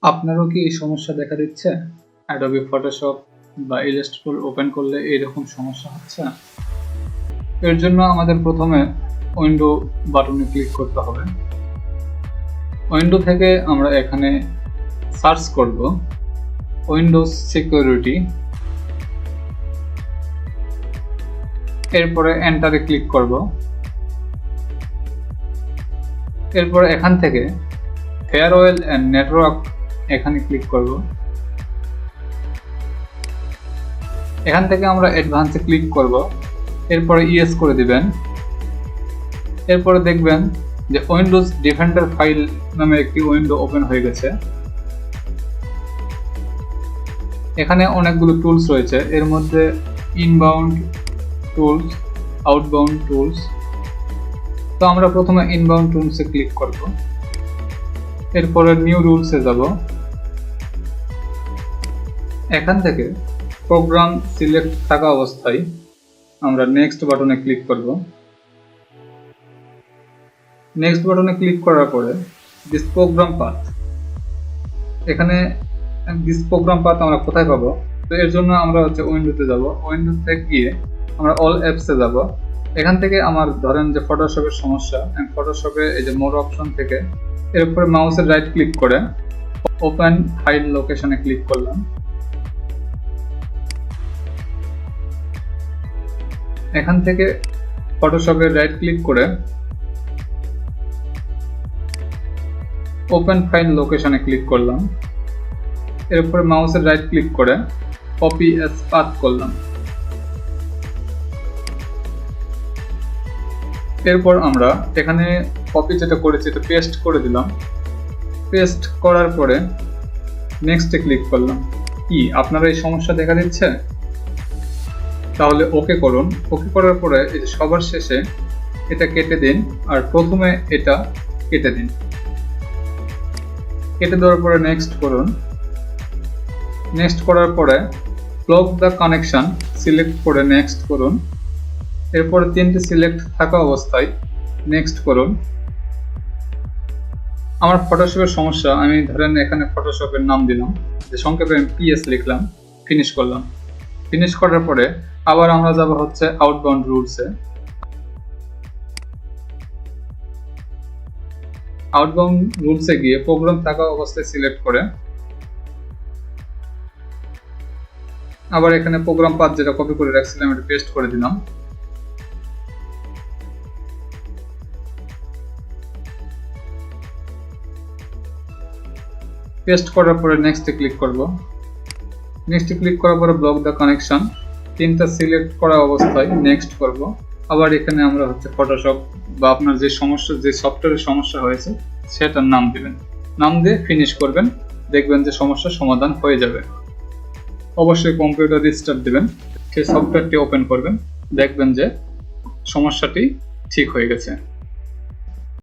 আপনারও কি এই সমস্যা দেখা দিচ্ছে? অ্যাডোবি ফটোশপ বা ইলাস্ট্রেটর ওপেন করলে এইরকম সমস্যা হচ্ছে? এর জন্য আমাদের প্রথমে উইন্ডো বাটনে ক্লিক করতে হবে। উইন্ডো থেকে আমরা এখানে সার্চ করব উইন্ডোজ সিকিউরিটি, এরপরে এন্টারে ক্লিক করব। এরপরে এখান থেকে ফেয়ারওয়েল এন্ড নেটওয়ার্ক এখানে ক্লিক করব। এখান থেকে আমরা অ্যাডভান্সে ক্লিক করব, এরপরে ইয়েস করে দিবেন। এরপরে দেখবেন যে উইন্ডোজ ডিফেন্ডার ফাইল নামে একটি উইন্ডো ওপেন হয়ে গেছে। এখানে অনেকগুলো টুলস রয়েছে, এর মধ্যে ইনবাউন্ড টুলস, আউটবাউন্ড টুলস। তো আমরা প্রথমে ইনবাউন্ড টুলসে ক্লিক করব, এরপরে নিউ রুলসে যাব। এখান থেকে প্রোগ্রাম সিলেক্ট থাকা অবস্থায় আমরা নেক্সট বাটনে ক্লিক করব। নেক্সট বাটনে ক্লিক করার পরে দিস প্রোগ্রাম পাথ, এখানে দিস প্রোগ্রাম পাথ আমরা কোথায় পাবো? তো এর জন্য আমরা উইন্ডোতে যাব। উইন্ডোতে গিয়ে আমরা অল অ্যাপসে যাব। এখান থেকে আমার ধরেন যে ফটোশপের সমস্যা, আমি ফটোশপে এই যে মোর অপশন থেকে এর উপরে মাউসের রাইট ক্লিক করে ওপেন ফাইল লোকেশনে ক্লিক করলাম। এখান থেকে ফটোশপে রাইট ক্লিক করে ওপেন ফাইল লোকেশনে ক্লিক করলাম। এরপরে মাউসের রাইট ক্লিক করে কপি অ্যাজ পাথ করলাম। এরপর আমরা এখানে কপি যেটা করেছি এটা পেস্ট করে দিলাম। পেস্ট করার পরে নেক্সটে ক্লিক করলাম। কি আপনারা এই সমস্যা দেখা দিচ্ছে? তাহলে ওকে করুন। ওকে করার পরে এই যে সবার শেষে এটা কেটে দিন, আর প্রথমে এটা কেটে দিন। কেটে দেওয়ার পরে নেক্সট করুন। নেক্সট করার পরে ব্লক দ্য কানেকশন সিলেক্ট করে নেক্সট করুন। এরপরে তিনটি সিলেক্ট থাকা অবস্থায় নেক্সট করুন। আমার ফটোশপের সমস্যা, আমি ধরেন এখানে ফটোশপের নাম দিলাম, যে সংক্ষেপে আমি পিএস লিখলাম, ফিনিশ করলাম। ফিনিশ করার পরে আবার আমরা যাব হচ্ছে আউটবাউন্ড রুলসে। আউটবাউন্ড রুলসে গিয়ে প্রোগ্রাম থাকা অবস্থায় সিলেক্ট করে আবার এখানে প্রোগ্রাম পাথ যেটা কপি করে রাখছিলাম এটা পেস্ট করে দিলাম। পেস্ট করার পরে নেক্সটে ক্লিক করব। নেক্সটে ক্লিক করার পরে ব্লক দ্য কানেকশন, তিনটা সিলেক্ট করা অবস্থায় নেক্সট করব। আবার এখানে আমরা হচ্ছে ফটোশপ বা আপনার যে সমস্যা, যে সফটওয়্যারের সমস্যা হয়েছে সেটার নাম দিবেন। নাম দিয়ে ফিনিশ করবেন, দেখবেন যে সমস্যার সমাধান হয়ে যাবে। অবশ্যই কম্পিউটার রিস্টার্ট দিবেন, সেই সফটওয়্যারটি ওপেন করবেন, দেখবেন যে সমস্যাটি ঠিক হয়ে গেছে।